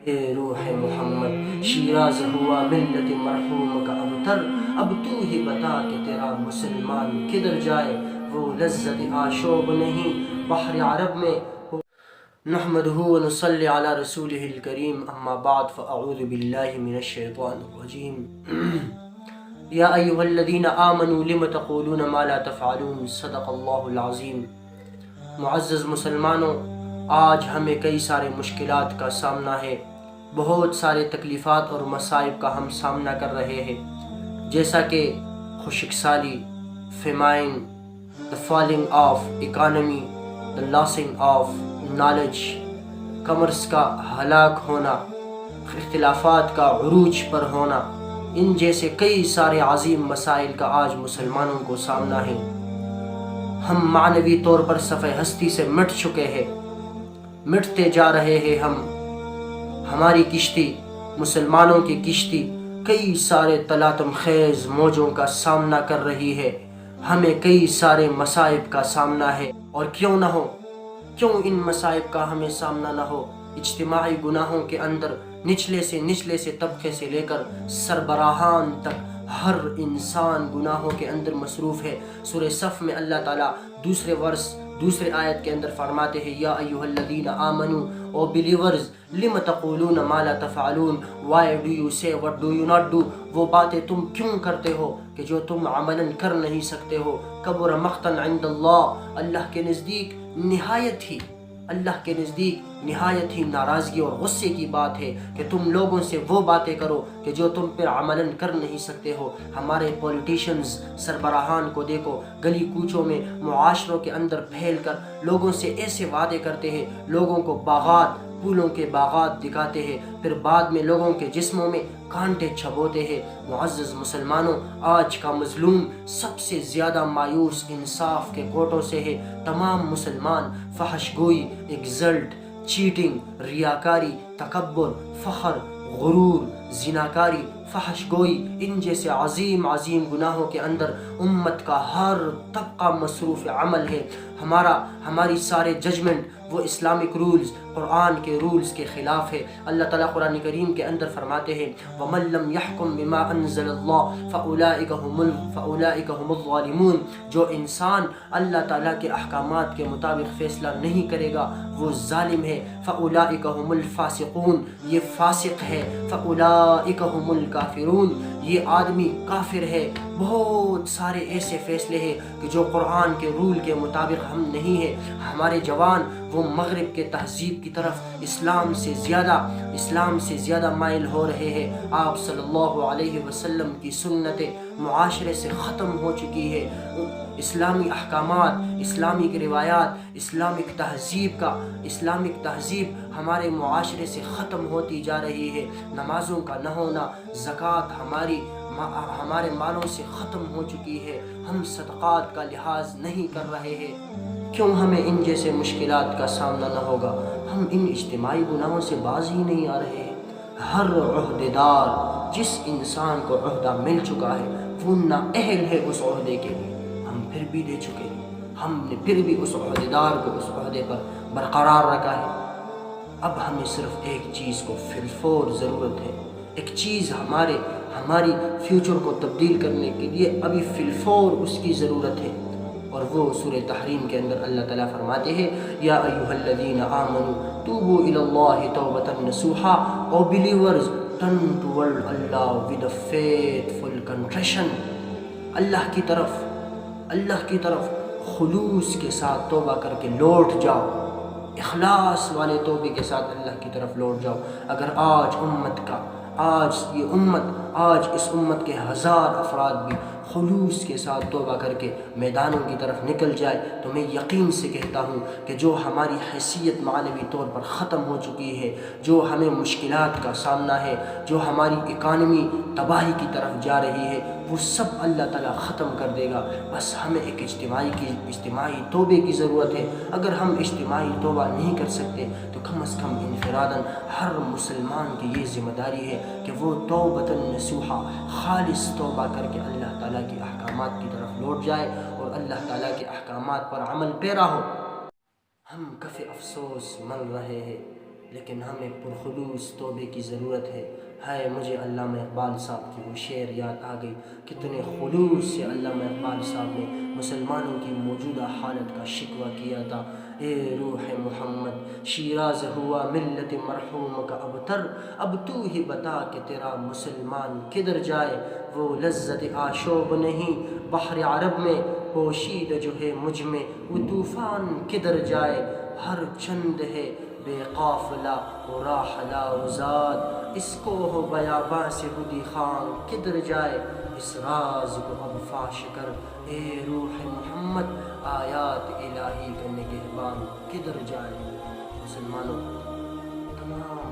اے روح محمد شیراز ہوا ملت مرحوم کا ابتر، اب تو ہی بتا کہ تیرا مسلمان کدھر جائے، وہ لذت آشوب نہیں بحر عرب میں نحمده ونصلي على رسوله الكريم، اما بعد فاعوذ بالله من الشيطان الرجيم يا ايها الذين آمنوا لم تقولون ما لا تفعلون، صدق اللہ العظیم۔ معزز مسلمانوں، آج ہمیں کئی سارے مشکلات کا سامنا ہے، بہت سارے تکلیفات اور مصائب کا ہم سامنا کر رہے ہیں، جیسا کہ خشک سالی، فیمائن، the falling of economy، the losing of knowledge، کمرس کا ہلاک ہونا، اختلافات کا عروج پر ہونا، ان جیسے کئی سارے عظیم مسائل کا آج مسلمانوں کو سامنا ہے۔ ہم معنوی طور پر صفحہ ہستی سے مٹ چکے ہیں، مٹتے جا رہے ہیں ہماری کشتی، مسلمانوں کی کشتی کئی سارے تلاطم خیز موجوں کا سامنا کر رہی ہے، ہمیں کئی سارے مصائب کا سامنا ہے، اور کیوں نہ ہو، کیوں ان مصائب کا ہمیں سامنا نہ ہو۔ اجتماعی گناہوں کے اندر نچلے سے طبقے سے لے کر سربراہان تک ہر انسان گناہوں کے اندر مصروف ہے۔ سورہ صف میں اللہ تعالیٰ دوسرے آیت کے اندر فرماتے ہیں، یا ایھا الذین آمنوا، او بلیورز، لم تقولون ما لا تفعلون، وائی ڈو یو سے what do you not do, وہ باتیں تم کیوں کرتے ہو کہ جو تم عملاً کر نہیں سکتے ہو۔ کبر مقتا عند اللہ، اللہ کے نزدیک نہایت ہی ناراضگی اور غصے کی بات ہے کہ تم لوگوں سے وہ باتیں کرو کہ جو تم پھر عملاً کر نہیں سکتے ہو۔ ہمارے پولیٹیشنز، سربراہان کو دیکھو، گلی کوچوں میں، معاشروں کے اندر پھیل کر لوگوں سے ایسے وعدے کرتے ہیں، لوگوں کو پھولوں کے باغات دکھاتے ہیں، پھر بعد میں لوگوں کے جسموں میں کانٹے چھبوتے ہیں۔ معزز مسلمانوں، آج کا مظلوم سب سے زیادہ مایوس انصاف کے کوٹوں سے ہے۔ تمام مسلمان فحش گوئی، ایگزلٹ، چیٹنگ، ریاکاری، تکبر، فخر، غرور، زناکاری، فحش گوئی، ان جیسے عظیم گناہوں کے اندر امت کا ہر طبقہ مصروف عمل ہے۔ ہماری سارے ججمنٹ وہ اسلامک رولز، قرآن کے رولز کے خلاف ہے۔ اللہ تعالیٰ قرآن کریم کے اندر فرماتے ہیں، وَمَن لَّمْ يَحْكُم بِمَا أَنزَلَ اللَّهُ فَأُولَٰئِكَ هُمُ الظَّالِمُونَ، جو انسان اللہ تعالیٰ کے احکامات کے مطابق فیصلہ نہیں کرے گا وہ ظالم ہے۔ فَأُولَٰئِكَ هُمُ الْفَاسِقُونَ، یہ فاسق ہے۔ فَأُولَٰئِكَ هُمُ الْكَافِرُونَ، یہ آدمی کافر ہے۔ بہت سارے ایسے فیصلے ہیں کہ جو قرآن کے رول کے مطابق ہم نہیں ہیں۔ ہمارے جوان وہ مغرب کے تہذیب کی طرف اسلام سے زیادہ مائل ہو رہے ہیں۔ آپ صلی اللہ علیہ وسلم کی سنت معاشرے سے ختم ہو چکی ہے۔ اسلامی احکامات، اسلامک روایات، اسلامک تہذیب ہمارے معاشرے سے ختم ہوتی جا رہی ہے۔ نمازوں کا نہ ہونا، زکوٰۃ ہمارے مالوں سے ختم ہو چکی ہے۔ ہم صدقات کا لحاظ نہیں کر رہے ہیں۔ کیوں ہمیں ان جیسے مشکلات کا سامنا نہ ہوگا؟ ہم ان اجتماعی گناہوں سے باز ہی نہیں آ رہے ہیں۔ ہر عہدیدار، جس انسان کو عہدہ مل چکا ہے وہ نااہل ہے اس عہدے کے لیے، ہم پھر بھی دے چکے ہیں۔ ہم نے پھر بھی اس عہدیدار کو اس عہدے پر برقرار رکھا ہے۔ اب ہمیں صرف ایک چیز کو فی الفور ضرورت ہے، ایک چیز ہماری فیوچر کو تبدیل کرنے کے لیے ابھی فی الفور اس کی ضرورت ہے، اور وہ سورہ تحریم کے اندر اللہ تعالیٰ فرماتے ہیں، یا ایھا الذین آمنوا توبوا الی اللہ توبۃ نصوحا، O believers turn toward Allah with a faithful contrition, اللہ کی طرف خلوص کے ساتھ توبہ کر کے لوٹ جاؤ، اخلاص والے توبے کے ساتھ اللہ کی طرف لوٹ جاؤ۔ اگر آج اس امت کے ہزار افراد بھی خلوص کے ساتھ توبہ کر کے میدانوں کی طرف نکل جائے تو میں یقین سے کہتا ہوں کہ جو ہماری حیثیت معنوی طور پر ختم ہو چکی ہے، جو ہمیں مشکلات کا سامنا ہے، جو ہماری اکانومی تباہی کی طرف جا رہی ہے، وہ سب اللہ تعالیٰ ختم کر دے گا۔ بس ہمیں ایک اجتماعی توبے کی ضرورت ہے۔ اگر ہم اجتماعی توبہ نہیں کر سکتے تو کم از کم انفراداً ہر مسلمان کی یہ ذمہ داری ہے کہ وہ توبۃ نصوحا، خالص توبہ کر کے اللہ تعالیٰ کے احکامات کی طرف لوٹ جائے اور اللہ تعالیٰ کے احکامات پر عمل پیرا ہو۔ ہم کف افسوس مل رہے ہیں لیکن ہمیں پرخلوص توبے کی ضرورت ہے۔ مجھے علامہ اقبال صاحب کی وہ شعر یاد آ گئی، کتنے خلوص سے علامہ اقبال صاحب نے مسلمانوں کی موجودہ حالت کا شکوہ کیا تھا۔ اے روح محمد شیراز ہوا ملت مرحوم کا ابتر، اب تو ہی بتا کہ تیرا مسلمان کدھر جائے، وہ لذت آشوب نہیں بحر عرب میں پوشید جو ہے مجھ میں، وہ طوفان کدھر جائے، ہر چند ہے بے قافلہ و راحلہ و زاد، اس کو ہو بیاباں سے ہدی خان کدھر جائے، اس راز کو اب فاش کر اے روح محمد، آیات الہی کا نگہبان کدھر جائے۔ مسلمانوں، تمام